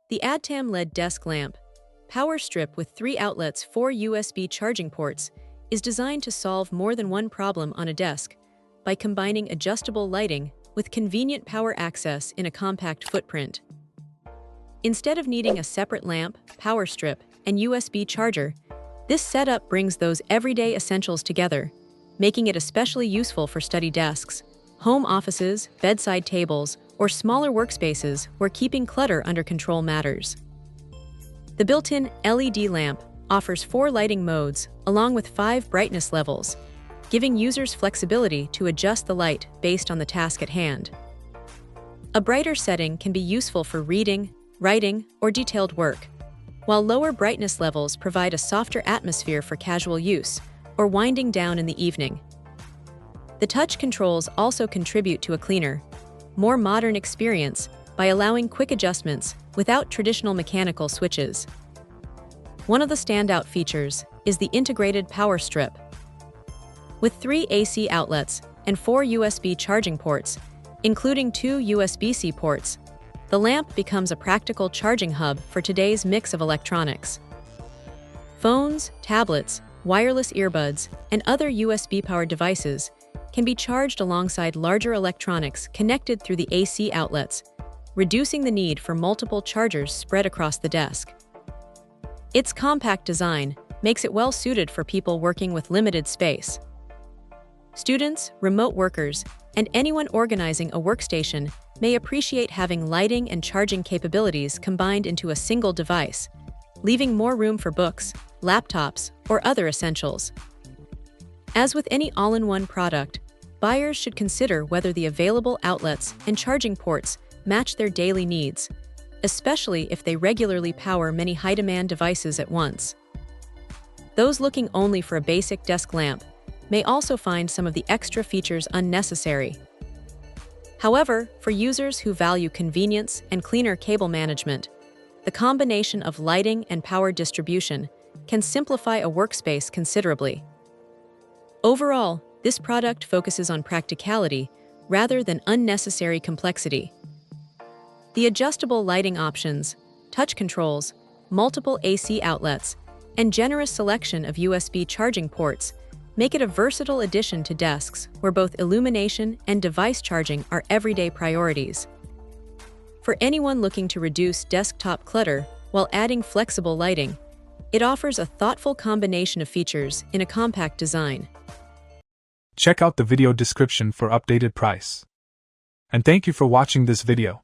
The Addtam LED desk lamp, power strip with 3 outlets, 4 USB charging ports, is designed to solve more than one problem on a desk by combining adjustable lighting with convenient power access in a compact footprint. Instead of needing a separate lamp, power strip, and USB charger, this setup brings those everyday essentials together, making it especially useful for study desks, home offices, bedside tables, or smaller workspaces where keeping clutter under control matters. The built-in LED lamp offers 4 lighting modes along with 5 brightness levels, giving users flexibility to adjust the light based on the task at hand. A brighter setting can be useful for reading, writing, or detailed work, while lower brightness levels provide a softer atmosphere for casual use or winding down in the evening. The touch controls also contribute to a cleaner, more modern experience by allowing quick adjustments without traditional mechanical switches. One of the standout features is the integrated power strip. With 3 AC outlets and 4 USB charging ports, including 2 USB-C ports, the lamp becomes a practical charging hub for today's mix of electronics. Phones, tablets, wireless earbuds, and other USB-powered devices can be charged alongside larger electronics connected through the AC outlets, reducing the need for multiple chargers spread across the desk. Its compact design makes it well-suited for people working with limited space. Students, remote workers, and anyone organizing a workstation may appreciate having lighting and charging capabilities combined into a single device, leaving more room for books, laptops, or other essentials. As with any all-in-one product, buyers should consider whether the available outlets and charging ports match their daily needs, especially if they regularly power many high-demand devices at once. Those looking only for a basic desk lamp may also find some of the extra features unnecessary. However, for users who value convenience and cleaner cable management, the combination of lighting and power distribution can simplify a workspace considerably. Overall, this product focuses on practicality rather than unnecessary complexity. The adjustable lighting options, touch controls, multiple AC outlets, and generous selection of USB charging ports make it a versatile addition to desks where both illumination and device charging are everyday priorities. For anyone looking to reduce desktop clutter while adding flexible lighting, it offers a thoughtful combination of features in a compact design. Check out the video description for updated price. And thank you for watching this video.